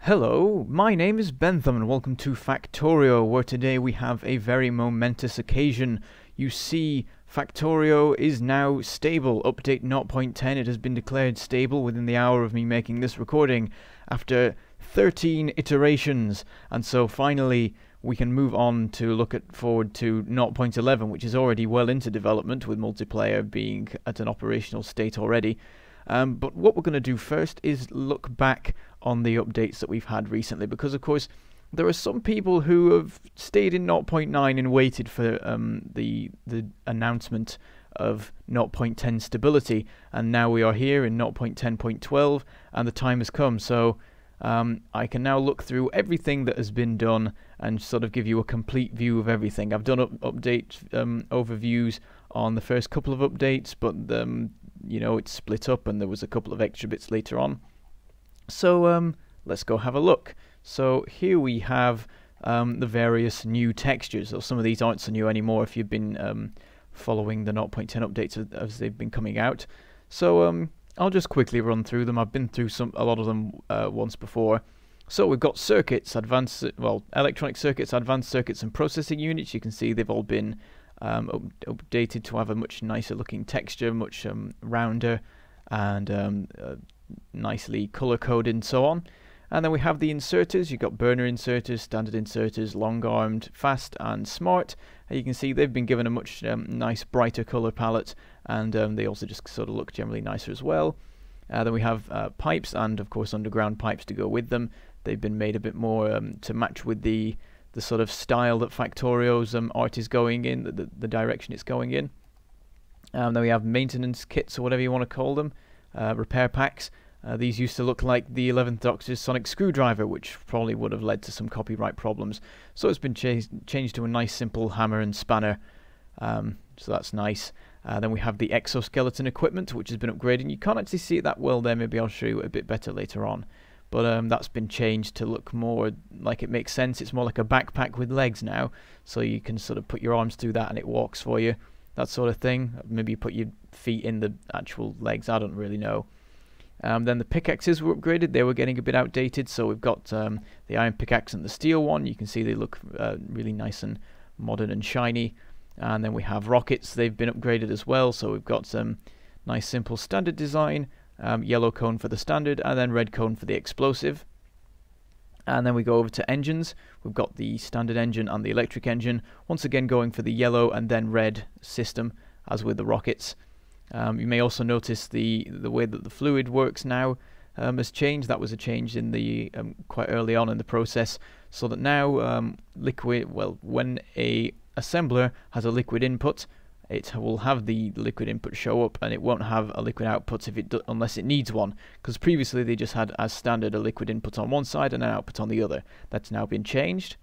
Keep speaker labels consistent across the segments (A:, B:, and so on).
A: Hello, my name is Bentham and welcome to Factorio, where today we have a very momentous occasion. You see, Factorio is now stable. Update 0.10, it has been declared stable within the hour of me making this recording after 13 iterations. And so finally we can move on to look forward to 0.11, which is already well into development with multiplayer being at an operational state already. But what we're going to do first is look back on the updates that we've had recently, because of course there are some people who have stayed in 0.9 and waited for the announcement of 0.10 stability, and now we are here in 0.10.12 and the time has come. So I can now look through everything that has been done and sort of give you a complete view of everything. I've done update overviews on the first couple of updates, but you know, it's split up and there was a couple of extra bits later on. So let's go have a look. So here we have the various new textures. So some of these aren't so new anymore if you've been following the 0.10 updates as they've been coming out. So I'll just quickly run through them. I've been through a lot of them once before. So we've got circuits, electronic circuits, advanced circuits and processing units. You can see they've all been updated to have a much nicer looking texture, much rounder and nicely color coded and so on. And then we have the inserters. You've got burner inserters, standard inserters, long armed, fast and smart. And you can see they've been given a much nice brighter color palette, and they also just sort of look generally nicer as well. Then we have pipes and of course underground pipes to go with them. They've been made a bit more to match with the sort of style that Factorio's art is going in, the direction it's going in. Then we have maintenance kits, or whatever you want to call them, repair packs. These used to look like the 11th Doctor's sonic screwdriver, which probably would have led to some copyright problems. So it's been changed to a nice simple hammer and spanner, so that's nice. Then we have the exoskeleton equipment, which has been upgraded. You can't actually see it that well there, maybe I'll show you a bit better later on. But that's been changed to look more like it makes sense. It's more like a backpack with legs now, so you can sort of put your arms through that and it walks for you, that sort of thing. Maybe you put your feet in the actual legs, I don't really know. Then the pickaxes were upgraded. They were getting a bit outdated, so we've got the iron pickaxe and the steel one. You can see they look really nice and modern and shiny. And then we have rockets. They've been upgraded as well, so we've got some nice simple standard design. Yellow cone for the standard, and then red cone for the explosive. And then we go over to engines. We've got the standard engine and the electric engine, once again going for the yellow and then red system, as with the rockets. You may also notice the way that the fluid works now has changed. That was a change in the quite early on in the process, so that now when a assembler has a liquid input, it will have the liquid input show up, and it won't have a liquid output unless it needs one, because previously they just had as standard a liquid input on one side and an output on the other. That's now been changed.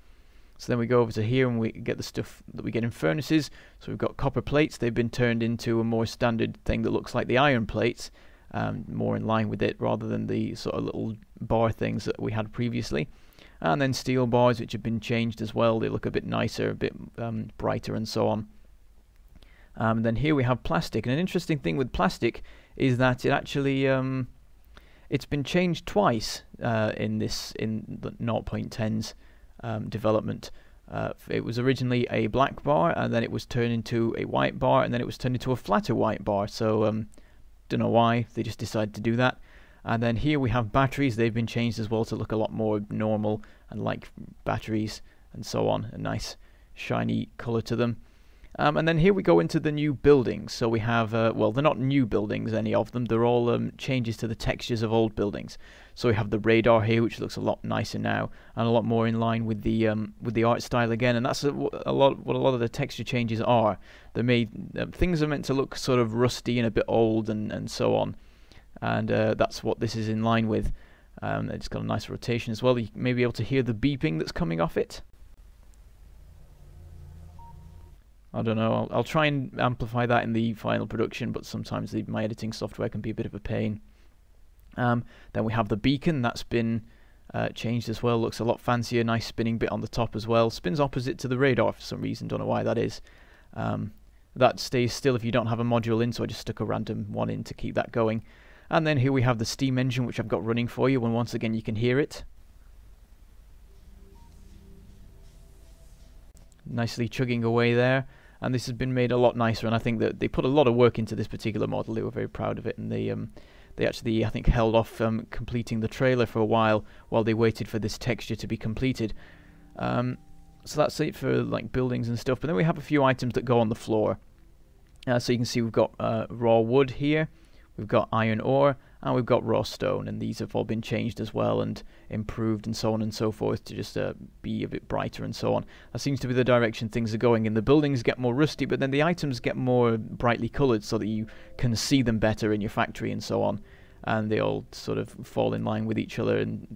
A: So then we go over to here and we get the stuff that we get in furnaces. So we've got copper plates. They've been turned into a more standard thing that looks like the iron plates, more in line with it rather than the sort of little bar things that we had previously. And then steel bars, which have been changed as well. They look a bit nicer, a bit brighter and so on. And then here we have plastic, and an interesting thing with plastic is that it actually it's been changed twice in the 0.10's development. It was originally a black bar, and then it was turned into a white bar, and then it was turned into a flatter white bar. So don't know why they just decided to do that. And then here we have batteries. They've been changed as well to look a lot more normal and like batteries and so on. A nice shiny color to them. And then here we go into the new buildings. So we have, well, they're not new buildings, any of them. They're all changes to the textures of old buildings. So we have the radar here, which looks a lot nicer now, and a lot more in line with the art style again. And that's what a lot of the texture changes are. They're made, things are meant to look sort of rusty and a bit old and so on. And that's what this is in line with. It's got a nice rotation as well. You may be able to hear the beeping that's coming off it. I don't know, I'll try and amplify that in the final production, but sometimes my editing software can be a bit of a pain. Then we have the beacon. That's been changed as well, looks a lot fancier, nice spinning bit on the top as well. Spins opposite to the radar for some reason, don't know why that is. That stays still if you don't have a module in, so I just stuck a random one in to keep that going. And then here we have the steam engine, which I've got running for you, and once again you can hear it. nicely chugging away there. And this has been made a lot nicer, and I think that they put a lot of work into this particular model. They were very proud of it, and they actually, I think, held off completing the trailer for a while they waited for this texture to be completed. So that's it for like buildings and stuff. But then we have a few items that go on the floor. So you can see we've got raw wood here, we've got iron ore, and we've got raw stone, and these have all been changed as well and improved and so on and so forth to just be a bit brighter and so on. That seems to be the direction things are going, and the buildings get more rusty, but then the items get more brightly coloured so that you can see them better in your factory and so on, and they all sort of fall in line with each other, and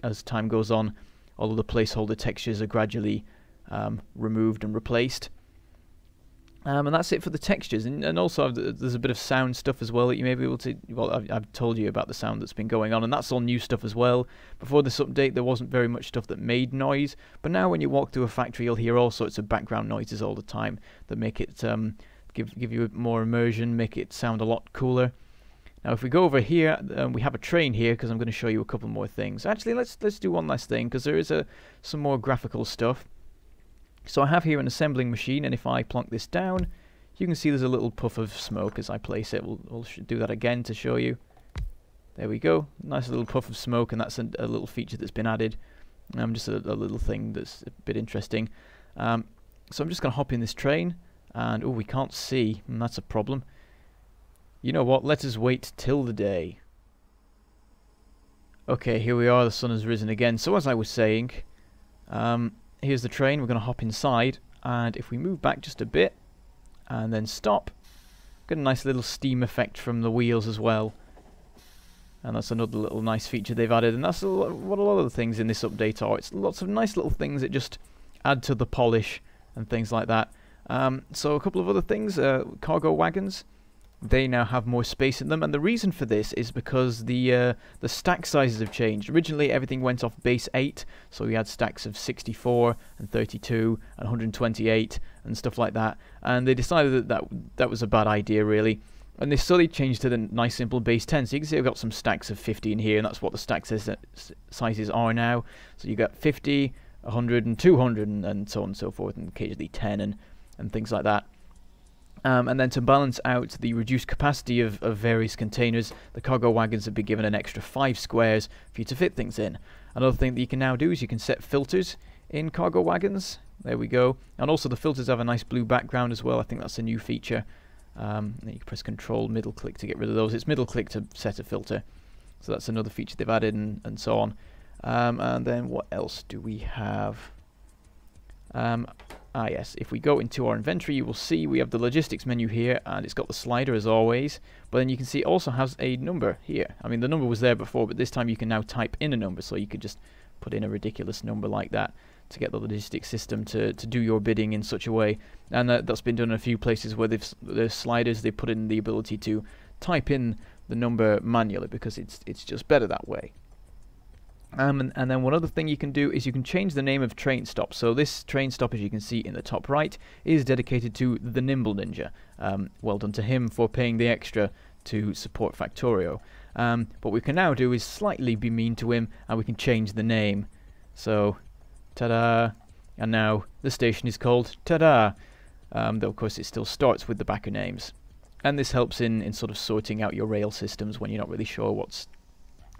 A: as time goes on, all of the placeholder textures are gradually removed and replaced. And that's it for the textures, and also there's a bit of sound stuff as well that you may be able to, well, I've told you about the sound that's been going on, and that's all new stuff as well. Before this update there wasn't very much stuff that made noise, but now when you walk through a factory you'll hear all sorts of background noises all the time that make it give you more immersion, make it sound a lot cooler. Now if we go over here, we have a train here because I'm going to show you a couple more things. Actually, let's do one last thing because there is some more graphical stuff. So I have here an assembling machine, and if I plonk this down, you can see there's a little puff of smoke as I place it. We'll do that again to show you. There we go, nice little puff of smoke, and that's a little feature that's been added. Just a little thing that's a bit interesting. So I'm just going to hop in this train, and oh, we can't see, and that's a problem. You know what, let us wait till the day. Okay, here we are, the sun has risen again. So as I was saying, here's the train, we're going to hop inside, and if we move back just a bit and then stop, get a nice little steam effect from the wheels as well. And that's another little nice feature they've added, and that's what a lot of the things in this update are. It's lots of nice little things that just add to the polish and things like that. So a couple of other things, cargo wagons. They now have more space in them, and the reason for this is because the stack sizes have changed. Originally everything went off base 8, so we had stacks of 64 and 32 and 128 and stuff like that, and they decided that was a bad idea really, and they slowly changed to the nice simple base 10. So you can see I've got some stacks of 50 in here, and that's what the stack sizes are now. So you got 50, 100 and 200 and so on and so forth, and occasionally 10 and things like that. And then to balance out the reduced capacity of various containers, the cargo wagons have been given an extra 5 squares for you to fit things in. Another thing that you can now do is you can set filters in cargo wagons. There we go. And also the filters have a nice blue background as well. I think that's a new feature. You can press Control middle click to get rid of those. It's middle click to set a filter. So that's another feature they've added, and so on. And then what else do we have? Yes, if we go into our inventory, you will see we have the logistics menu here, and it's got the slider as always, but then you can see it also has a number here. I mean, the number was there before, but this time you can now type in a number, so you could just put in a ridiculous number like that to get the logistics system to do your bidding in such a way. And that's been done in a few places where the sliders, they put in the ability to type in the number manually, because it's just better that way. And then one other thing you can do is you can change the name of train stop. So this train stop, as you can see in the top right, is dedicated to the Nimble Ninja. Well done to him for paying the extra to support Factorio. What we can now do is slightly be mean to him, and we can change the name. So, ta-da! And now the station is called Ta-da! Though of course it still starts with the backer names. And this helps in sort of sorting out your rail systems when you're not really sure what's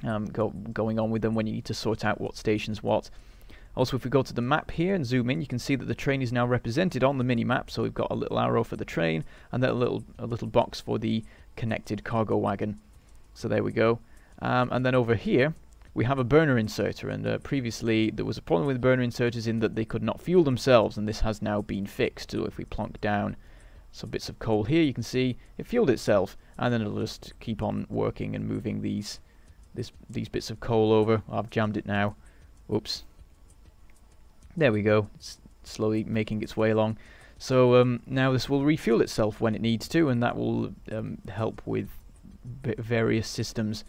A: going on with them, when you need to sort out what station's what. Also, if we go to the map here and zoom in, you can see that the train is now represented on the mini map. So we've got a little arrow for the train, and then a little box for the connected cargo wagon. So there we go. And then over here we have a burner inserter, and previously there was a problem with burner inserters in that they could not fuel themselves, and this has now been fixed. So if we plonk down some bits of coal here, you can see it fueled itself, and then it'll just keep on working and moving these bits of coal over. I've jammed it now. Oops. There we go. It's slowly making its way along. So now this will refuel itself when it needs to, and that will help with various systems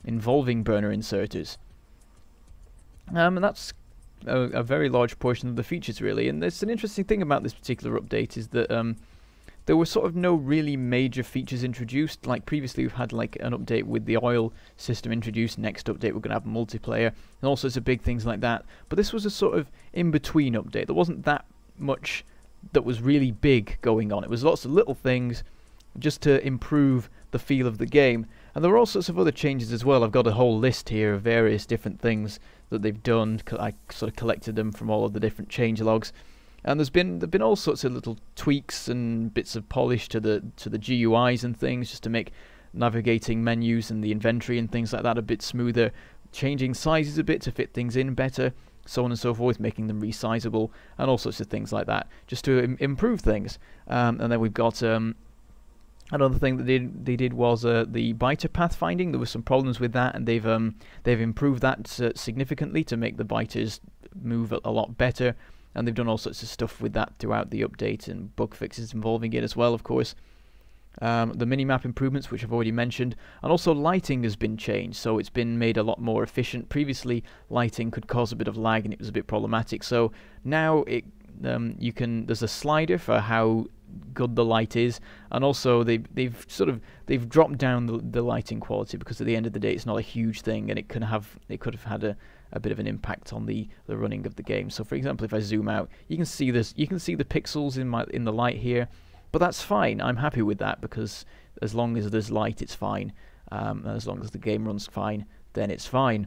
A: involving burner inserters. And that's a very large portion of the features really. And there's an interesting thing about this particular update is that there were sort of no really major features introduced. Like previously we've had like an update with the oil system introduced, next update we're going to have multiplayer, and all sorts of big things like that. But this was a sort of in-between update. There wasn't that much that was really big going on. It was lots of little things just to improve the feel of the game. And there were all sorts of other changes as well. I've got a whole list here of various different things that they've done. I sort of collected them from all of the different change logs. And there've been all sorts of little tweaks and bits of polish to the GUIs and things, just to make navigating menus and the inventory and things like that a bit smoother, changing sizes a bit to fit things in better, so on and so forth, making them resizable, and all sorts of things like that, just to improve things. And then we've got another thing that they did was the biter pathfinding. There were some problems with that, and they've improved that significantly to make the biters move a lot better. And they've done all sorts of stuff with that throughout the update, and bug fixes involving it as well, of course. The minimap improvements, which I've already mentioned, and also lighting has been changed, so it's been made a lot more efficient. Previously, lighting could cause a bit of lag, and it was a bit problematic. So now there's a slider for how good the light is, and also they've dropped down the lighting quality, because at the end of the day, it's not a huge thing, and it could have had a bit of an impact on the running of the game. So for example, if I zoom out, you can see this. You can see the pixels in the light here, but that's fine. I'm happy with that, because as long as there's light, it's fine. As long as the game runs fine, then it's fine.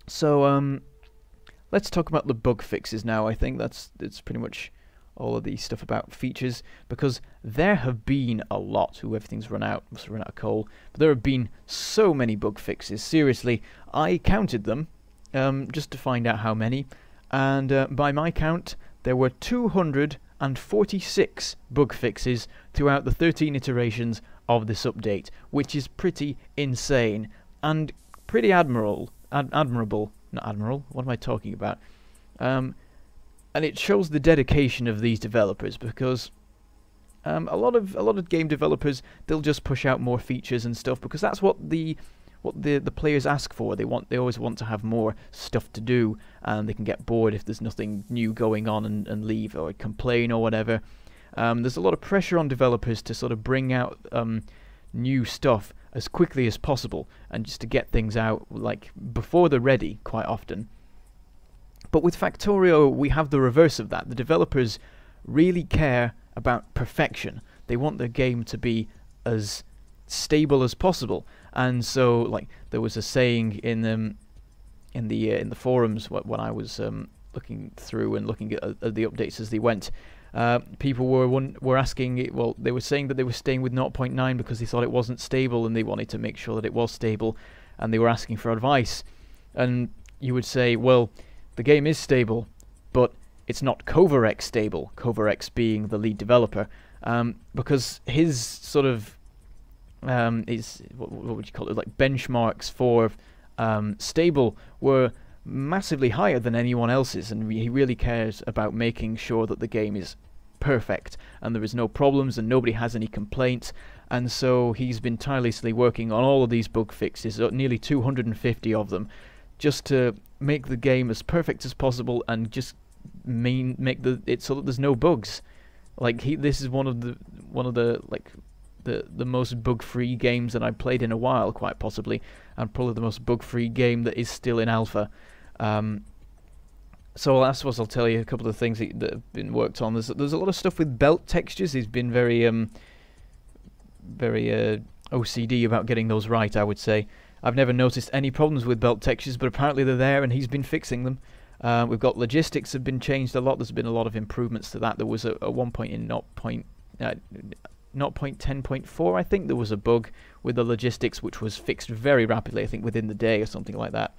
A: So let's talk about the bug fixes now. I think it's pretty much all of the stuff about features, because there have been a lot. Everything's must have run out of coal, but there have been so many bug fixes. Seriously, I counted them just to find out how many, and by my count, there were 246 bug fixes throughout the 13 iterations of this update, which is pretty insane and pretty admirable. Not admiral. What am I talking about? And it shows the dedication of these developers, because a lot of game developers, they'll just push out more features and stuff, because that's what the players ask for. They always want to have more stuff to do, and they can get bored if there's nothing new going on and leave or complain or whatever. There's a lot of pressure on developers to sort of bring out new stuff as quickly as possible, and just to get things out like before they're ready quite often. But with Factorio, we have the reverse of that. The developers really care about perfection. They want the game to be as stable as possible. And so, like, there was a saying in the forums when I was looking through and looking at the updates as they went. People were asking, well, they were saying that they were staying with 0.9 because they thought it wasn't stable, and they wanted to make sure that it was stable, and they were asking for advice. And you would say, well, the game is stable, but it's not Coverx stable, Coverx being the lead developer, because his sort of what would you call it, like benchmarks for stable were massively higher than anyone else's, and he really cares about making sure that the game is perfect and there is no problems and nobody has any complaints. And so he's been tirelessly working on all of these bug fixes, nearly 250 of them, just to make the game as perfect as possible, and just make it so that there's no bugs. Like, this is one of the most bug-free games that I've played in a while, quite possibly, and probably the most bug-free game that is still in alpha. So I suppose I'll tell you a couple of things that have been worked on. There's a lot of stuff with belt textures. He's been very OCD about getting those right, I would say. I've never noticed any problems with belt textures, but apparently they're there, and he's been fixing them. We've got logistics have been changed a lot. There's been a lot of improvements to that. There was at one point in 0.10.4, I think, there was a bug with the logistics, which was fixed very rapidly, I think within the day or something like that.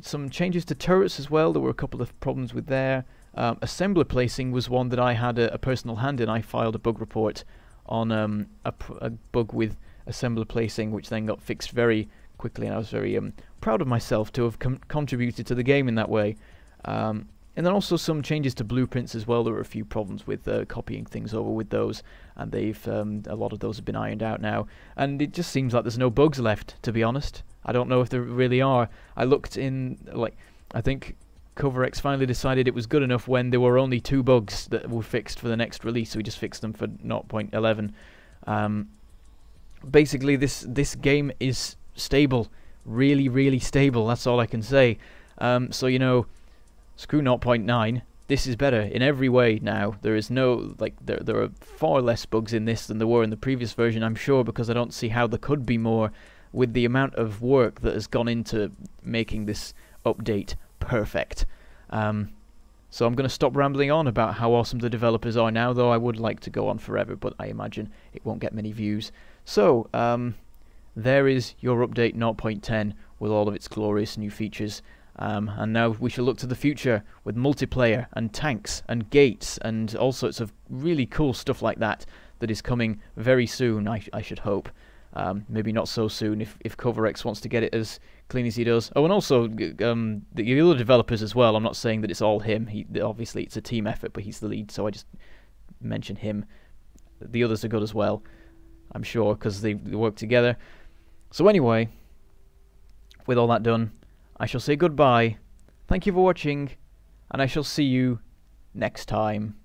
A: Some changes to turrets as well. There were a couple of problems with there. Assembler placing was one that I had a personal hand in. I filed a bug report on a bug with assembler placing, which then got fixed very quickly, and I was very proud of myself to have contributed to the game in that way. And then also some changes to blueprints as well. There were a few problems with copying things over with those, and they've a lot of those have been ironed out now. And it just seems like there's no bugs left, to be honest. I don't know if there really are. I looked in, I think Coverx finally decided it was good enough when there were only 2 bugs that were fixed for the next release, so we just fixed them for 0.11. Basically, this game is stable, really, really stable. That's all I can say. So, you know, Screw 0.9. This is better in every way now. There is no, like, there are far less bugs in this than there were in the previous version, I'm sure, because I don't see how there could be more with the amount of work that has gone into making this update perfect. So I'm going to stop rambling on about how awesome the developers are now, though I would like to go on forever, but I imagine it won't get many views. So, there is your update 0.10 with all of its glorious new features. And now we shall look to the future with multiplayer and tanks and gates and all sorts of really cool stuff like that that is coming very soon, I should hope. Maybe not so soon if CoverX wants to get it as clean as he does. Oh, and also the other developers as well. I'm not saying that it's all him. Obviously it's a team effort, but he's the lead, so I just mention him. The others are good as well, I'm sure, because they work together. So anyway, with all that done, I shall say goodbye, thank you for watching, and I shall see you next time.